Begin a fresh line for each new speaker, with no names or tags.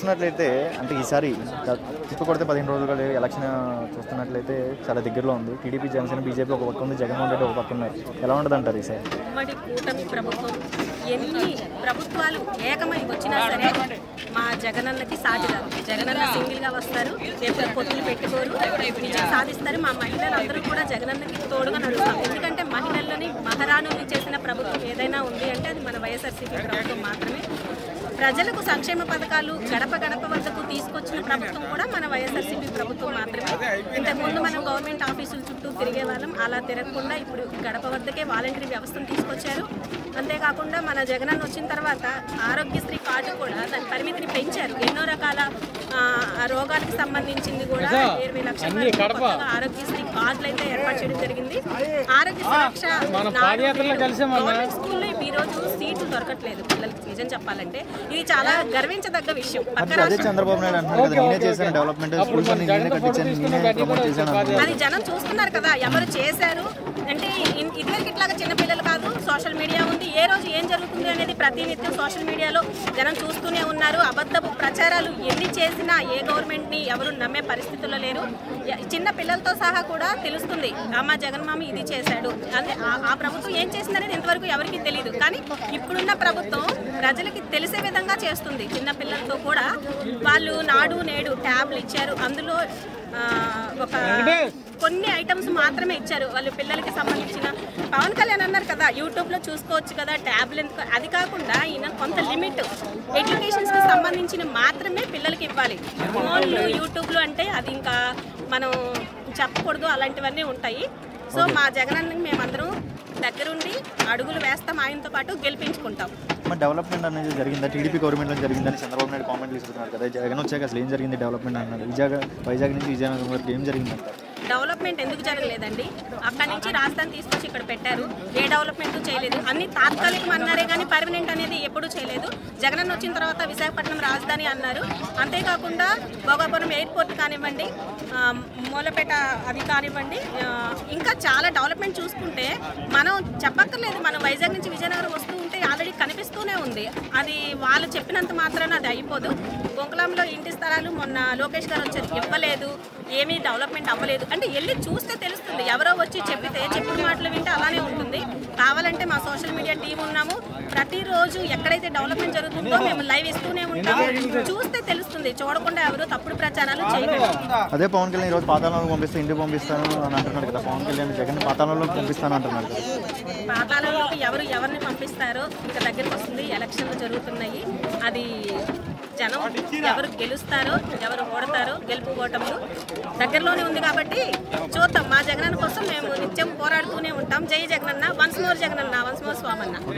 చూస్తున్నట్లయితే అంటే ఈసారి తిప్పకొడితే 15 రోజులు ఎలక్షన్ చూస్తున్నట్లయితే చాలా దగ్గరలో ఉంది. టీడీపీ, జనసేన, బీజేపీ ఒక పక్క ఉంది, జగన్మోహన్ రెడ్డి ఒక పక్క ఉన్నారు. ఎలా ఉంటుంది అంటారు ఈసారి?
ఉమ్మడి కూటమి ప్రభుత్వం ఎన్ని ప్రభుత్వాలు ఏకమై వచ్చినా సరే మా జగనన్నకి సాటి రాదు. జగనన్న సింగిల్గా వస్తారు, ఎప్పుడు పొత్తులు పెట్టుకోరు, విజయం సాధిస్తారు. మా మహిళలందరూ కూడా జగనన్నకి తోడుగా నడుస్తాం. ఎందుకంటే మహిళలని మహారాణులు చేసిన ప్రభుత్వం ఏదైనా ఉంది అంటే అది మన వైఎస్ఆర్సీపీ ప్రభుత్వం మాత్రమే. ప్రజలకు సంక్షేమ పథకాలు గడప గడప వద్దకు తీసుకొచ్చిన ప్రభుత్వం కూడా మన వైఎస్ఆర్సీపీ ప్రభుత్వం మాత్రమే. ఇంతకుముందు మనం గవర్నమెంట్ ఆఫీసుల చుట్టూ తిరిగే వాళ్ళం, అలా తిరగకుండా ఇప్పుడు గడప వద్దకే వాలంటరీ వ్యవస్థను తీసుకొచ్చారు. అంతేకాకుండా మన జగనన్న వచ్చిన తర్వాత ఆరోగ్యశ్రీ కార్డు కూడా దాని పరిమితిని పెంచారు. ఎన్నో రకాల రోగాలకు సంబంధించింది కూడా 20 లక్షల ఆరోగ్యశ్రీ కార్డులు అయితే ఏర్పాటు చేయడం జరిగింది. ఆరోగ్య సురక్ష గవర్నమెంట్ స్కూల్లో ఈ రోజు సీట్లు దొరకట్లేదు పిల్లలకి. నిజం చెప్పాలంటే ఇది చాలా గర్వించదగ్గ విషయం. అది జనం చూస్తున్నారు కదా, ఎవరు చేశారు అంటే ఇదివరకు ఇట్లాగా చిన్నపిల్లలు కాదు, సోషల్ మీడియా ఉంది. ఏ రోజు ఏం జరుగుతుంది అనేది ప్రతినిత్యం సోషల్ మీడియాలో జనం చూస్తూనే ఉన్నారు. అబద్ధపు ప్రచారాలు ఎన్ని చేసినా ఏ గవర్నమెంట్ని ఎవరు నమ్మే పరిస్థితుల్లో లేరు. చిన్న పిల్లలతో సహా కూడా తెలుస్తుంది, అమ్మ జగన్మామ ఇది చేశాడు అంటే ఆ ప్రభుత్వం ఏం చేసిందనేది ఇంతవరకు ఎవరికి తెలియదు. కానీ ఇప్పుడున్న ప్రభుత్వం ప్రజలకి తెలిసే విధంగా చేస్తుంది. చిన్న పిల్లలతో కూడా వాళ్ళు నాడు నేడు ట్యాబ్లు ఇచ్చారు, అందులో ఒక కొన్ని ఐటమ్స్ మాత్రమే ఇచ్చారు. వాళ్ళు పిల్లలకి సంబంధించిన పవన్ కళ్యాణ్ అన్నారు కదా యూట్యూబ్లో చూసుకోవచ్చు కదా ట్యాబ్లు ఎందుకు, అది కాకుండా ఈయన కొంత లిమిట్ ఎడ్యుకేషన్స్కి సంబంధించిన మాత్రమే పిల్లలకి ఇవ్వాలి. ఫోన్లు యూట్యూబ్లు అంటే అది ఇంకా మనం చెప్పకూడదు, అలాంటివన్నీ ఉంటాయి. సో మా జగనన్నకి మేమందరం దగ్గరుండి అడుగులు వేస్తాం, ఆయనతో పాటు గెలిపించుకుంటాం.
మరి డెవలప్మెంట్ అనేది జరిగిందా? టీడీపీ గవర్నమెంట్లో జరిగిందని చంద్రబాబు నాయుడు కామెంట్లు ఇస్తున్నారు కదా, జగన్ వచ్చాక అసలు ఏం జరిగింది డెవలప్మెంట్ అన్నారు. వైజాగ్ నుంచి విజయనగరం వరకు ఏం జరిగిందంటారు?
డెవలప్మెంట్ ఎందుకు జరగలేదండి? అక్కడి నుంచి రాజధాని తీసుకొచ్చి ఇక్కడ పెట్టారు, ఏ డెవలప్మెంట్ చేయలేదు. అన్ని తాత్కాలికం అన్నారే కానీ పర్మనెంట్ అనేది ఎప్పుడూ చేయలేదు. జగనన్న వచ్చిన తర్వాత విశాఖపట్నం రాజధాని అన్నారు. అంతేకాకుండా భోగాపురం ఎయిర్పోర్ట్ కానివ్వండి, మూలపేట అది కానివ్వండి, ఇంకా చాలా డెవలప్మెంట్ చూసుకుంటే మనం చెప్పక్కర్లేదు. మనం వైజాగ్ నుంచి విజయనగరం వస్తూ ఉంటే ఆల్రెడీ కనిపిస్తూనే ఉంది. అది వాళ్ళు చెప్పినంత మాత్రాన అది అయిపోదు. గొంకలంలో ఇంటి స్థలాలు మొన్న లోకేష్ గారు వచ్చారు, ఇవ్వలేదు, ఏమీ డెవలప్మెంట్ అవ్వలేదు అంటే వెళ్ళి చూస్తే తెలుస్తుంది. ఎవరో వచ్చి చెప్పితే చెప్పుడు మాటలు వింటే అలానే ఉంటుంది. కావాలంటే మా సోషల్ మీడియా టీం ఉన్నాము, ప్రతిరోజు ఎక్కడైతే డెవలప్మెంట్ జరుగుతుందో మేము లైవ్ ఇస్తూనే ఉంటాము, చూస్తే తెలుస్తుంది. చూడకుండా ఎవరు తప్పుడు ప్రచారాలు చేయలేదు.
అదే పవన్ కళ్యాణ్ ఈరోజు పాతాళంలో పంపిస్తే ఇంటికి పంపిస్తాను అని అంటున్నాడు కదా, పవన్ కళ్యాణ్ జగన్ పాతాళంలో పంపిస్తాను అంటున్నారు కదా.
పాతాళంలోకి ఎవరిని పంపిస్తారో ఇంకా దగ్గరికి వస్తుంది. ఎలక్షన్లు జరుగుతున్నాయి, అది జనం ఎవరు గెలుస్తారో ఎవరు ఓడతారో గెలుపు ఓటములు దగ్గరలోనే ఉంది కాబట్టి చూద్దాం. మా జగనన్న కోసం మేము నిత్యం పోరాడుతూనే ఉంటాం. జై Jagananna, once more Jagananna, once more Swamanna.